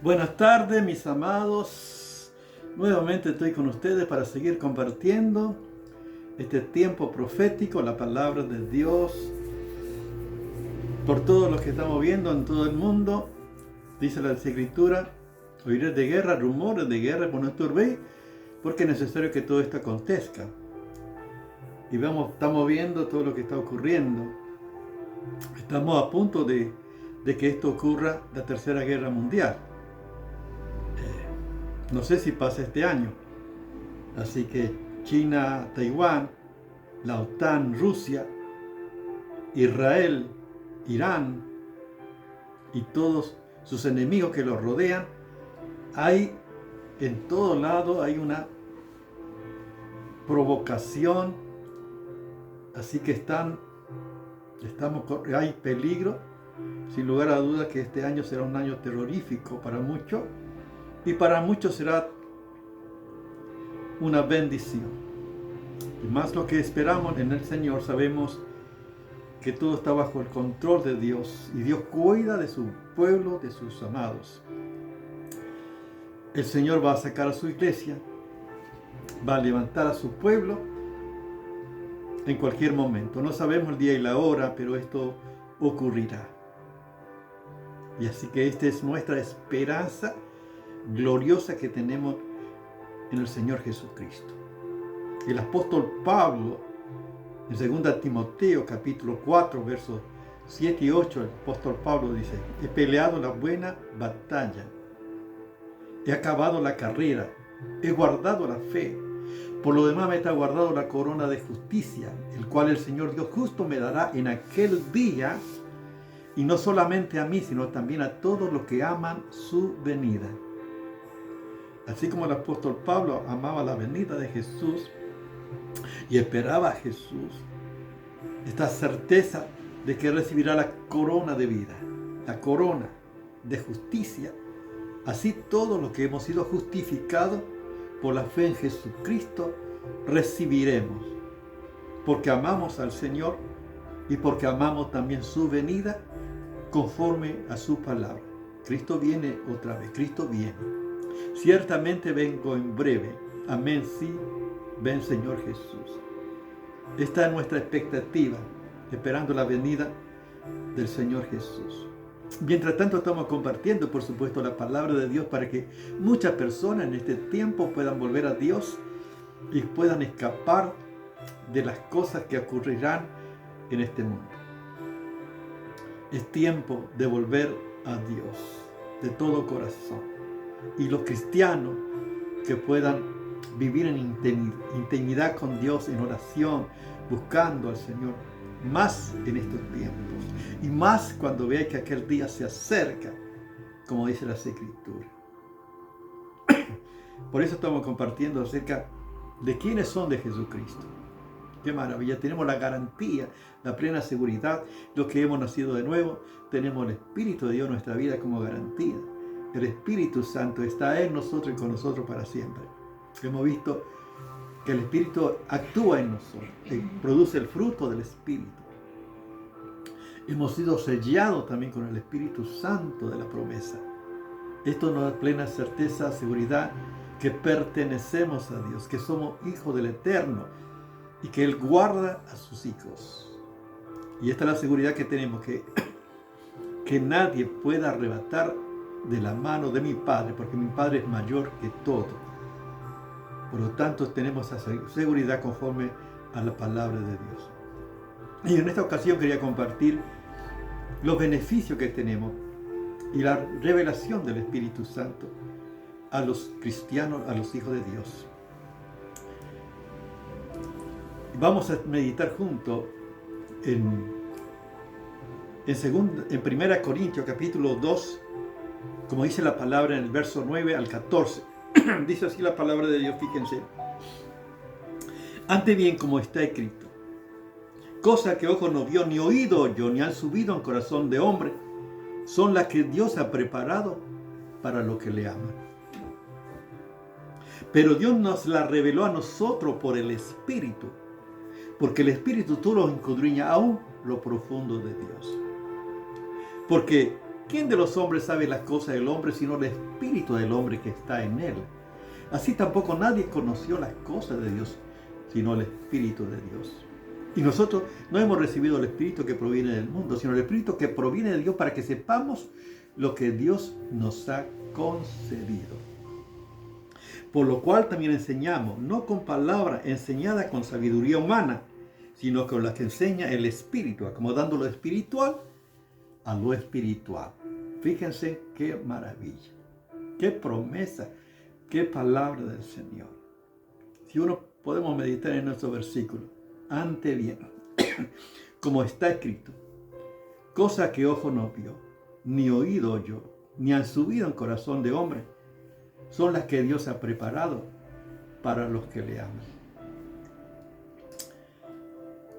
Buenas tardes, mis amados. Nuevamente estoy con ustedes para seguir compartiendo este tiempo profético, la palabra de Dios, por todo lo que estamos viendo en todo el mundo. Dice la Escritura: oiré de guerra, rumores de guerra, por no turbéis, porque es necesario que todo esto acontezca. Y estamos viendo todo lo que está ocurriendo. Estamos a punto de que esto ocurra, la Tercera Guerra Mundial. No sé si pasa este año. Así que China, Taiwán, la OTAN, Rusia, Israel, Irán y todos sus enemigos que los rodean, en todo lado hay una provocación. Así que hay peligro. Sin lugar a dudas que este año será un año terrorífico para muchos, y para muchos será una bendición. Y más lo que esperamos en el Señor, sabemos que todo está bajo el control de Dios, y Dios cuida de su pueblo, de sus amados. El Señor va a sacar a su iglesia, va a levantar a su pueblo en cualquier momento. No sabemos el día y la hora, pero esto ocurrirá. Y así que esta es nuestra esperanza gloriosa que tenemos en el Señor Jesucristo. El apóstol Pablo, en 2 Timoteo capítulo 4, versos 7 y 8, el apóstol Pablo dice: he peleado la buena batalla, he acabado la carrera, he guardado la fe. Por lo demás me está guardado la corona de justicia, el cual el Señor Dios justo me dará en aquel día, y no solamente a mí, sino también a todos los que aman su venida. Así como el apóstol Pablo amaba la venida de Jesús y esperaba a Jesús, esta certeza de que recibirá la corona de vida, la corona de justicia, así todos los que hemos sido justificados por la fe en Jesucristo recibiremos, porque amamos al Señor y porque amamos también su venida conforme a su palabra. Cristo viene otra vez, Cristo viene. Ciertamente vengo en breve. Amén, sí, ven Señor Jesús. Esta es nuestra expectativa, esperando la venida del Señor Jesús. Mientras tanto estamos compartiendo, por supuesto, la palabra de Dios para que muchas personas en este tiempo puedan volver a Dios y puedan escapar de las cosas que ocurrirán en este mundo. Es tiempo de volver a Dios de todo corazón. Y los cristianos que puedan vivir en intimidad con Dios, en oración, buscando al Señor, más en estos tiempos, y más cuando veáis que aquel día se acerca, como dice la Escritura. Por eso estamos compartiendo acerca de quiénes son de Jesucristo. Qué maravilla, tenemos la garantía, la plena seguridad, los que hemos nacido de nuevo, tenemos el Espíritu de Dios en nuestra vida como garantía. El Espíritu Santo está en nosotros y con nosotros para siempre. Hemos visto que el Espíritu actúa en nosotros, produce el fruto del Espíritu. Hemos sido sellados también con el Espíritu Santo de la promesa. Esto nos da plena certeza, seguridad, que pertenecemos a Dios, que somos hijos del Eterno y que Él guarda a sus hijos. Y esta es la seguridad que tenemos, que nadie pueda arrebatar de la mano de mi Padre, porque mi Padre es mayor que todo. Por lo tanto, tenemos esa seguridad conforme a la palabra de Dios. Y en esta ocasión quería compartir los beneficios que tenemos y la revelación del Espíritu Santo a los cristianos, a los hijos de Dios. Vamos a meditar juntos en 1 Corintios capítulo 2, como dice la palabra en el verso 9 al 14. Dice así la palabra de Dios, fíjense. Antes bien, como está escrito: cosa que ojo no vio, ni oído oyó, ni han subido en corazón de hombre, son las que Dios ha preparado para los que le aman. Pero Dios nos la reveló a nosotros por el Espíritu, porque el Espíritu todo lo escudriña aún lo profundo de Dios. Porque ¿quién de los hombres sabe las cosas del hombre sino el espíritu del hombre que está en él? Así tampoco nadie conoció las cosas de Dios sino el espíritu de Dios. Y nosotros no hemos recibido el espíritu que proviene del mundo, sino el espíritu que proviene de Dios, para que sepamos lo que Dios nos ha concedido. Por lo cual también enseñamos, no con palabra enseñada con sabiduría humana, sino con la que enseña el Espíritu, acomodando lo espiritual a lo espiritual. Fíjense qué maravilla, qué promesa, qué palabra del Señor. Si uno podemos meditar en nuestro versículo, ante bien, como está escrito, cosa que ojo no vio, ni oído oyó, ni han subido en corazón de hombre, son las que Dios ha preparado para los que le aman.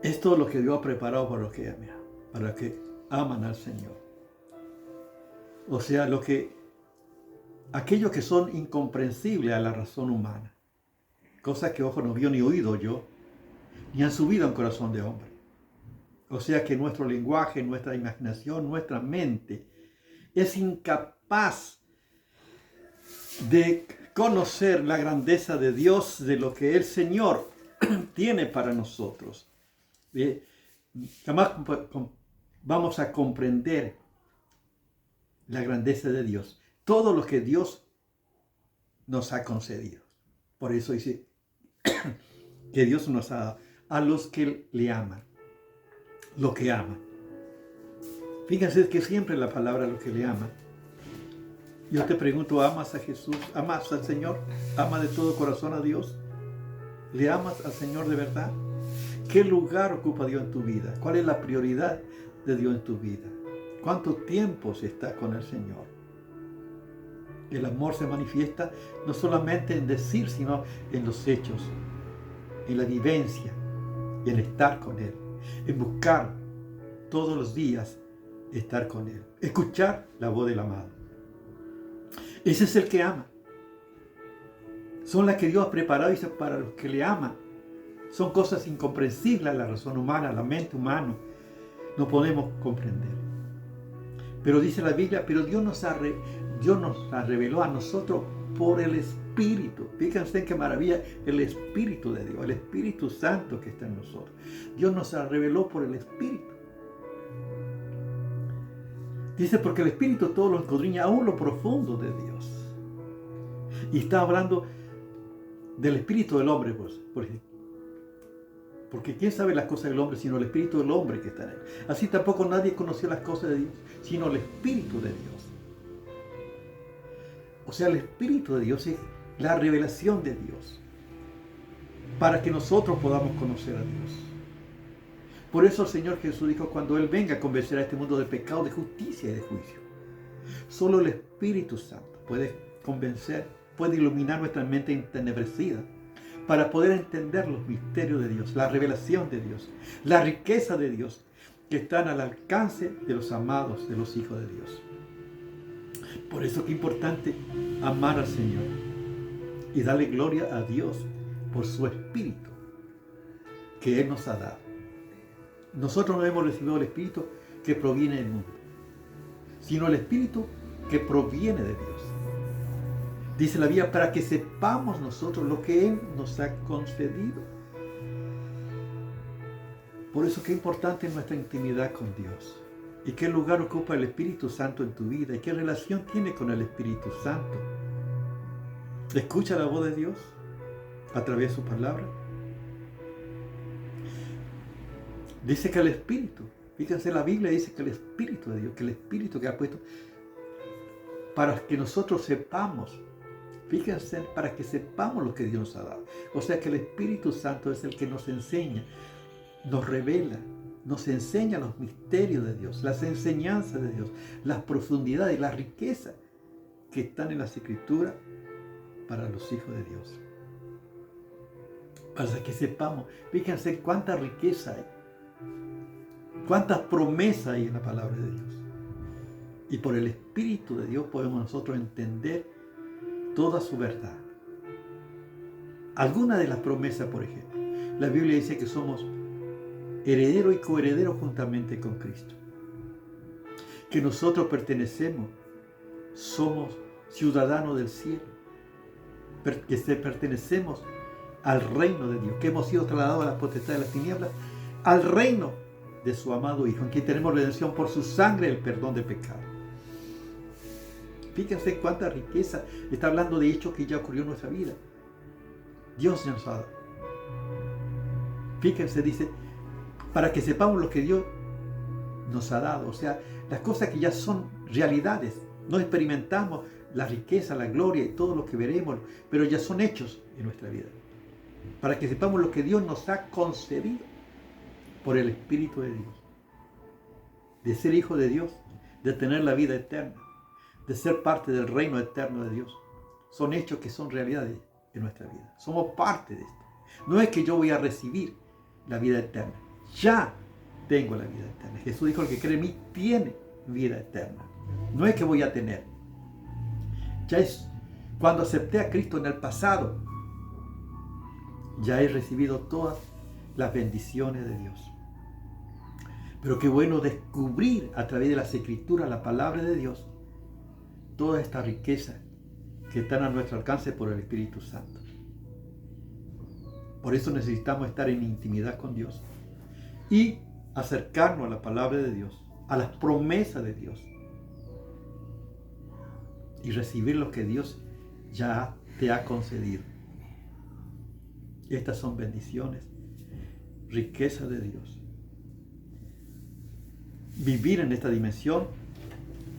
Esto es lo que Dios ha preparado para los que aman, para los que aman al Señor. O sea, aquellos que son incomprensibles a la razón humana, cosas que ojo no vio ni oído oyó, ni han subido en corazón de hombre. O sea que nuestro lenguaje, nuestra imaginación, nuestra mente es incapaz de conocer la grandeza de Dios, de lo que el Señor tiene para nosotros. Jamás vamos a comprender la grandeza de Dios, todo lo que Dios nos ha concedido. Por eso dice que Dios nos ha dado a los que le aman, lo que aman. Fíjense que siempre la palabra lo que le aman. Yo te pregunto, ¿amas a Jesús? ¿Amas al Señor? ¿Amas de todo corazón a Dios? ¿Le amas al Señor de verdad? ¿Qué lugar ocupa Dios en tu vida? ¿Cuál es la prioridad de Dios en tu vida? ¿Cuánto tiempo se está con el Señor? El amor se manifiesta no solamente en decir, sino en los hechos, en la vivencia, en estar con Él, en buscar todos los días estar con Él, escuchar la voz del amado. Ese es el que ama. Son las que Dios ha preparado para los que le aman. Son cosas incomprensibles a la razón humana, a la mente humana. No podemos comprender. Pero dice la Biblia, pero Dios nos la reveló a nosotros por el Espíritu. Fíjense qué maravilla, el Espíritu de Dios, el Espíritu Santo que está en nosotros. Dios nos la reveló por el Espíritu. Dice, porque el Espíritu todo lo escudriña, aún lo profundo de Dios. Y está hablando del Espíritu del hombre, pues, porque ¿quién sabe las cosas del hombre sino el Espíritu del hombre que está en él? Así tampoco nadie conoció las cosas de Dios, sino el Espíritu de Dios. O sea, el Espíritu de Dios es la revelación de Dios, para que nosotros podamos conocer a Dios. Por eso el Señor Jesús dijo, cuando Él venga, convencerá a este mundo de pecado, de justicia y de juicio. Solo el Espíritu Santo puede convencer, puede iluminar nuestra mente entenebrecida, para poder entender los misterios de Dios, la revelación de Dios, la riqueza de Dios, que están al alcance de los amados, de los hijos de Dios. Por eso es importante amar al Señor y darle gloria a Dios por su Espíritu que Él nos ha dado. Nosotros no hemos recibido el Espíritu que proviene del mundo, sino el Espíritu que proviene de Dios. Dice la Biblia, para que sepamos nosotros lo que Él nos ha concedido. Por eso qué importante es nuestra intimidad con Dios. ¿Y qué lugar ocupa el Espíritu Santo en tu vida? ¿Y qué relación tiene con el Espíritu Santo? ¿Escucha la voz de Dios a través de su palabra? Dice que el Espíritu, fíjense, la Biblia dice que el Espíritu de Dios, que el Espíritu que ha puesto para que nosotros sepamos, fíjense, para que sepamos lo que Dios nos ha dado. O sea que el Espíritu Santo es el que nos enseña, nos revela, nos enseña los misterios de Dios, las enseñanzas de Dios, las profundidades, las riquezas que están en las Escrituras para los hijos de Dios. Para que sepamos, fíjense cuánta riqueza hay, cuántas promesas hay en la palabra de Dios. Y por el Espíritu de Dios podemos nosotros entender toda su verdad. Alguna de las promesas, por ejemplo, la Biblia dice que somos herederos y coherederos juntamente con Cristo. que nosotros pertenecemos, somos ciudadanos del cielo, que pertenecemos al reino de Dios, que hemos sido trasladados a la potestad de las tinieblas, al reino de su amado Hijo, en quien tenemos redención por su sangre, el perdón de pecado. Fíjense cuánta riqueza. Está hablando de hechos que ya ocurrió en nuestra vida. Dios nos ha dado. Fíjense, dice, para que sepamos lo que Dios nos ha dado. O sea, las cosas que ya son realidades. No experimentamos la riqueza, la gloria y todo lo que veremos, pero ya son hechos en nuestra vida. Para que sepamos lo que Dios nos ha concedido por el Espíritu de Dios. De ser hijo de Dios, de tener la vida eterna, de ser parte del reino eterno de Dios. Son hechos que son realidades en nuestra vida. Somos parte de esto. No es que yo voy a recibir la vida eterna. Ya tengo la vida eterna. Jesús dijo, el que cree en mí tiene vida eterna. No es que voy a tener. Ya es cuando acepté a Cristo en el pasado, ya he recibido todas las bendiciones de Dios. Pero qué bueno descubrir a través de las Escrituras, la palabra de Dios, toda esta riqueza que están a nuestro alcance por el Espíritu Santo. Por eso necesitamos estar en intimidad con Dios y acercarnos a la palabra de Dios, a las promesas de Dios, y recibir lo que Dios ya te ha concedido. Estas son bendiciones, riqueza de Dios. Vivir en esta dimensión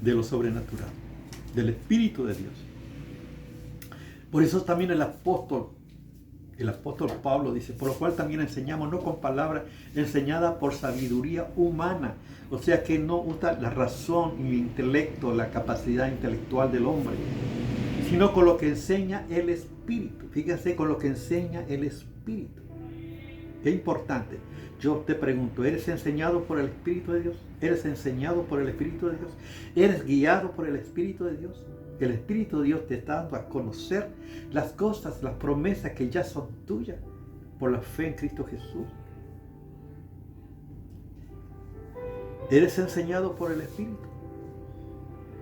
de lo sobrenatural, del Espíritu de Dios. Por eso también el apóstol Pablo dice, por lo cual también enseñamos no con palabras enseñadas por sabiduría humana, o sea que no usa la razón, el intelecto, la capacidad intelectual del hombre, sino con lo que enseña el Espíritu. Fíjense, con lo que enseña el Espíritu. Qué importante. Yo te pregunto, ¿eres enseñado por el Espíritu de Dios? ¿Eres enseñado por el Espíritu de Dios? ¿Eres guiado por el Espíritu de Dios? El Espíritu de Dios te está dando a conocer las cosas, las promesas que ya son tuyas por la fe en Cristo Jesús. ¿Eres enseñado por el Espíritu?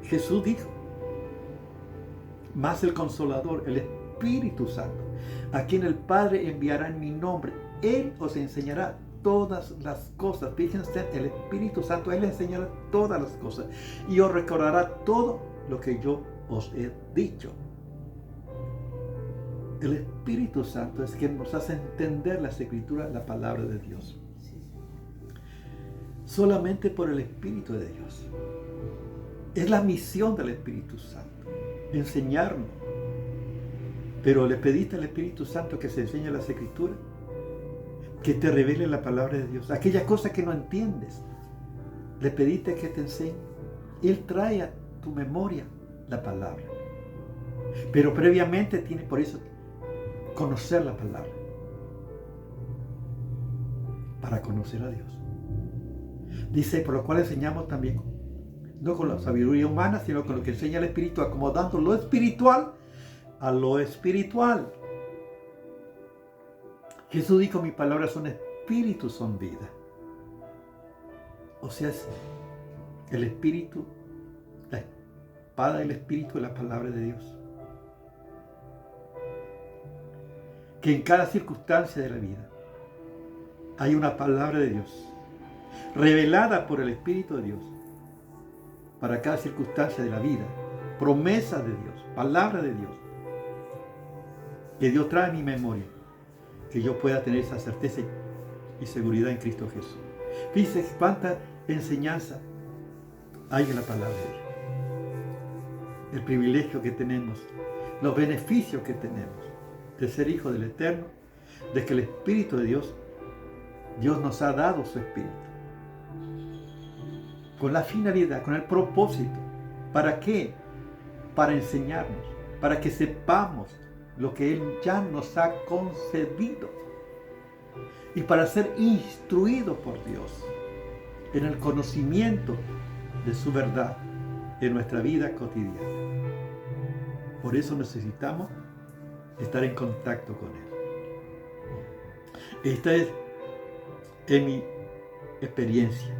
Jesús dijo, más el Consolador, el Espíritu Santo, a quien el Padre enviará en mi nombre, Él os enseñará todas las cosas. Fíjense, el Espíritu Santo, Él enseñará todas las cosas y os recordará todo lo que yo os he dicho. El Espíritu Santo es quien nos hace entender las Escrituras, la palabra de Dios. Solamente por el Espíritu de Dios. Es la misión del Espíritu Santo, enseñarnos. Pero le pediste al Espíritu Santo que se enseñe las Escrituras, que te revele la palabra de Dios, aquellas cosas que no entiendes. Le pediste que te enseñe. Él trae a tu memoria la palabra. Pero previamente tiene por eso conocer la palabra. Para conocer a Dios. Dice, por lo cual enseñamos también, no con la sabiduría humana, sino con lo que enseña el Espíritu, acomodando lo espiritual a lo espiritual. Jesús dijo, mis palabras son espíritu, son vida. O sea, el Espíritu, la espada del Espíritu es la palabra de Dios. Que en cada circunstancia de la vida hay una palabra de Dios, revelada por el Espíritu de Dios, para cada circunstancia de la vida, promesa de Dios, palabra de Dios, que Dios trae a mi memoria, que yo pueda tener esa certeza y seguridad en Cristo Jesús. Fíjense cuánta enseñanza hay en la palabra de Dios. El privilegio que tenemos, los beneficios que tenemos de ser hijos del Eterno, de que el Espíritu de Dios nos ha dado su Espíritu. Con la finalidad, con el propósito. ¿Para qué? Para enseñarnos, para que sepamos lo que Él ya nos ha concedido. Y para ser instruidos por Dios en el conocimiento de su verdad en nuestra vida cotidiana. Por eso necesitamos estar en contacto con Él. Esta es mi experiencia.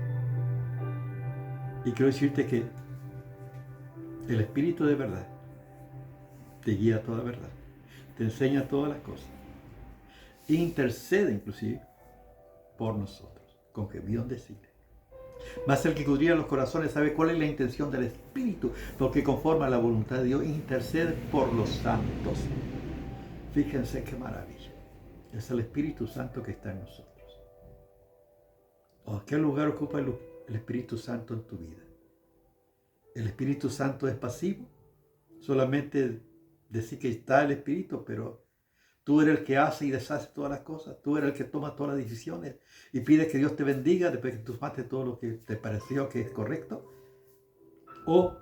Y quiero decirte que el Espíritu de verdad te guía a toda verdad, te enseña todas las cosas, intercede inclusive por nosotros, con gemidos de cine. Mas el que escudriña los corazones sabe cuál es la intención del Espíritu, porque conforme a la voluntad de Dios intercede por los santos. Fíjense qué maravilla. Es el Espíritu Santo que está en nosotros. ¿Qué lugar ocupa el Espíritu Santo en tu vida? ¿El Espíritu Santo es pasivo? Solamente decir que está el Espíritu, pero tú eres el que hace y deshace todas las cosas. Tú eres el que toma todas las decisiones y pide que Dios te bendiga después que tú tomaste todo lo que te pareció que es correcto. O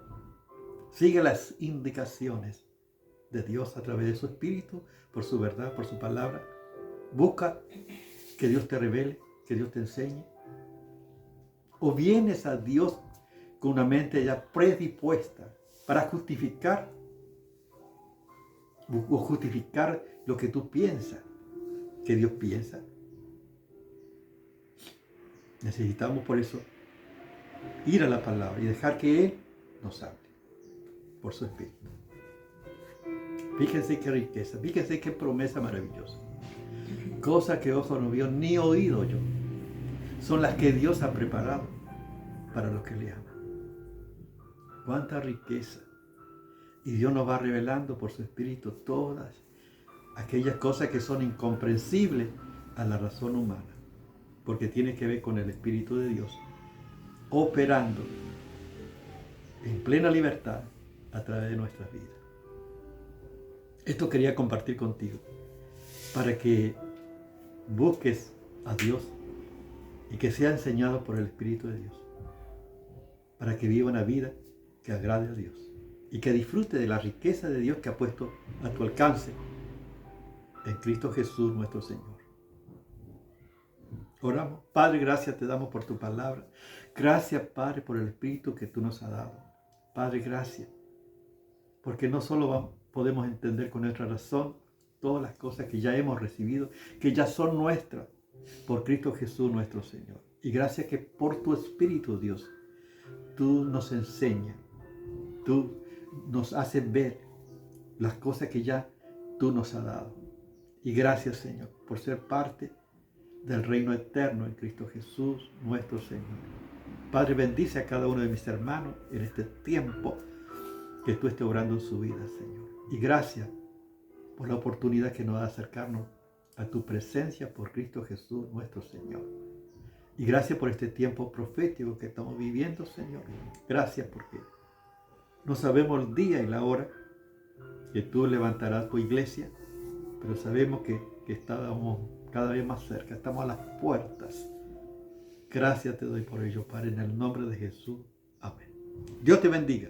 sigue las indicaciones de Dios a través de su Espíritu, por su verdad, por su palabra. Busca que Dios te revele, que Dios te enseñe. O vienes a Dios con una mente ya predispuesta para justificar lo que tú piensas que Dios piensa. Necesitamos por eso ir a la palabra y dejar que Él nos hable por su Espíritu. Fíjense qué riqueza, fíjense qué promesa maravillosa. Cosas que ojo no vio ni oído yo, son las que Dios ha preparado para los que le aman. Cuánta riqueza. Y Dios nos va revelando por su Espíritu todas aquellas cosas que son incomprensibles a la razón humana, porque tiene que ver con el Espíritu de Dios operando en plena libertad a través de nuestras vidas. Esto quería compartir contigo para que busques a Dios y que sea enseñado por el Espíritu de Dios, para que viva una vida que agrade a Dios y que disfrute de la riqueza de Dios que ha puesto a tu alcance en Cristo Jesús nuestro Señor. Oramos. Padre, gracias te damos por tu palabra. Gracias, Padre, por el Espíritu que tú nos has dado. Padre, gracias, porque no solo podemos entender con nuestra razón todas las cosas que ya hemos recibido, que ya son nuestras, por Cristo Jesús nuestro Señor. Y gracias que por tu Espíritu, Dios, tú nos enseñas, tú nos haces ver las cosas que ya tú nos has dado. Y gracias, Señor, por ser parte del reino eterno en Cristo Jesús nuestro Señor. Padre, bendice a cada uno de mis hermanos en este tiempo que tú estés obrando en su vida, Señor. Y gracias por la oportunidad que nos da de acercarnos a tu presencia por Cristo Jesús nuestro Señor. Y gracias por este tiempo profético que estamos viviendo, Señor. Gracias porque no sabemos el día y la hora que tú levantarás tu iglesia, pero sabemos que estamos cada vez más cerca, estamos a las puertas. Gracias te doy por ello, Padre, en el nombre de Jesús. Amén. Dios te bendiga.